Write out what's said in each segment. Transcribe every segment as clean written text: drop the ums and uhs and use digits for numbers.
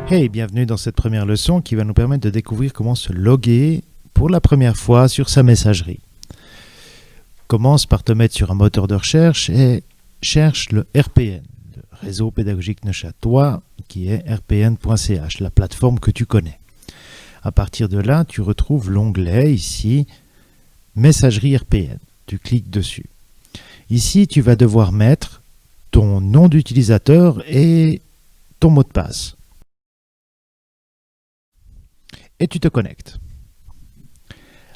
Hey, bienvenue dans cette première leçon qui va nous permettre de découvrir comment se loguer pour la première fois sur sa messagerie. Commence par te mettre sur un moteur de recherche et cherche le RPN, le Réseau Pédagogique Neuchâtelois, qui est rpn.ch, la plateforme que tu connais. À partir de là, tu retrouves l'onglet ici, Messagerie RPN. Tu cliques dessus. Ici, tu vas devoir mettre ton nom d'utilisateur et ton mot de passe. Et tu te connectes.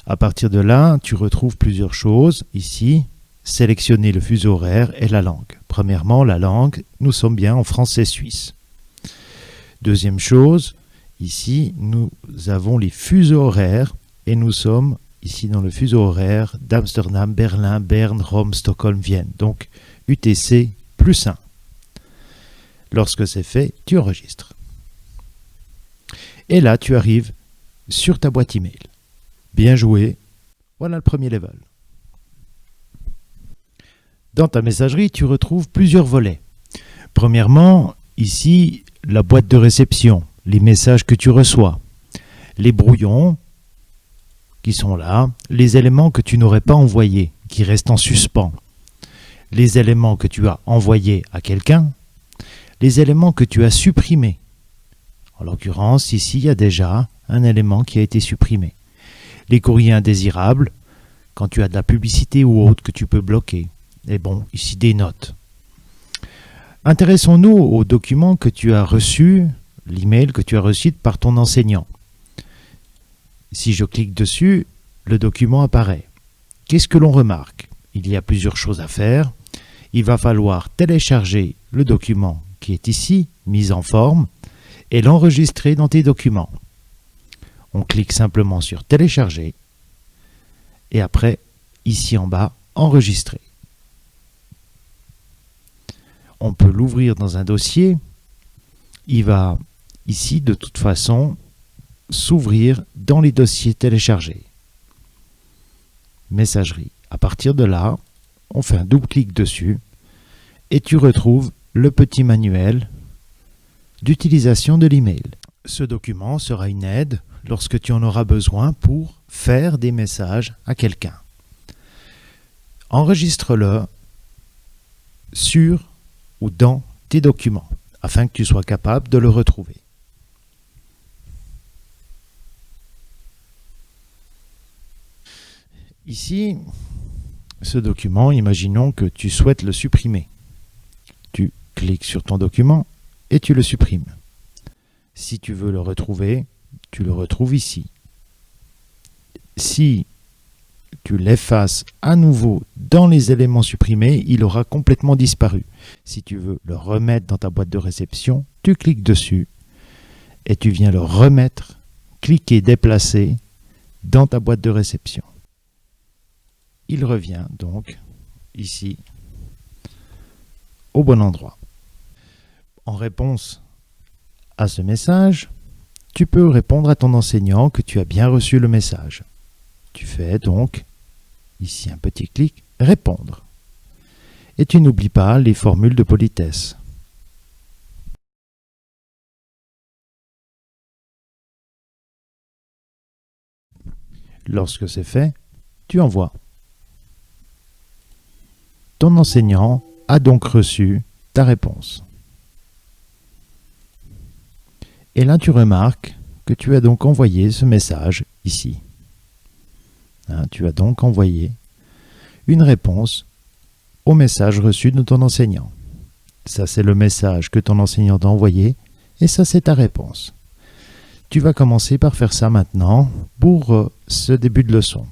À partir de là, tu retrouves plusieurs choses. Ici, sélectionner le fuseau horaire et la langue. Premièrement, la langue, nous sommes bien en français-suisse. Deuxième chose, ici, nous avons les fuseaux horaires et nous sommes ici dans le fuseau horaire d'Amsterdam, Berlin, Berne, Rome, Stockholm, Vienne. Donc, UTC +1. Lorsque c'est fait, tu enregistres. Et là, tu arrives sur ta boîte email. Bien joué. Voilà le premier level. Dans ta messagerie, tu retrouves plusieurs volets. Premièrement, ici, la boîte de réception, les messages que tu reçois, les brouillons qui sont là, les éléments que tu n'aurais pas envoyés, qui restent en suspens, les éléments que tu as envoyés à quelqu'un, les éléments que tu as supprimés. En l'occurrence, ici, il y a déjà un élément qui a été supprimé. Les courriers indésirables, quand tu as de la publicité ou autre que tu peux bloquer. Et bon, ici des notes. Intéressons-nous au document que tu as reçu, l'email que tu as reçu par ton enseignant. Si je clique dessus, le document apparaît. Qu'est-ce que l'on remarque? Il y a plusieurs choses à faire. Il va falloir télécharger le document qui est ici, mis en forme, et l'enregistrer dans tes documents. On clique simplement sur télécharger et après, ici en bas, enregistrer. On peut l'ouvrir dans un dossier. Il va ici, de toute façon, s'ouvrir dans les dossiers téléchargés. Messagerie. À partir de là, on fait un double clic dessus et tu retrouves le petit manuel d'utilisation de l'email. Ce document sera une aide lorsque tu en auras besoin pour faire des messages à quelqu'un. Enregistre-le sur ou dans tes documents afin que tu sois capable de le retrouver. Ici, ce document, imaginons que tu souhaites le supprimer. Tu cliques sur ton document et tu le supprimes. Si tu veux le retrouver, tu le retrouves ici. Si tu l'effaces à nouveau dans les éléments supprimés, il aura complètement disparu. Si tu veux le remettre dans ta boîte de réception, tu cliques dessus et tu viens le remettre, cliquer, déplacer dans ta boîte de réception. Il revient donc ici au bon endroit. En réponse à ce message, tu peux répondre à ton enseignant que tu as bien reçu le message. Tu fais donc ici un petit clic « Répondre ». Et tu n'oublies pas les formules de politesse. Lorsque c'est fait, tu envoies. Ton enseignant a donc reçu ta réponse. Et là, tu remarques que tu as donc envoyé ce message ici. Tu as donc envoyé une réponse au message reçu de ton enseignant. Ça, c'est le message que ton enseignant t'a envoyé et ça, c'est ta réponse. Tu vas commencer par faire ça maintenant pour ce début de leçon.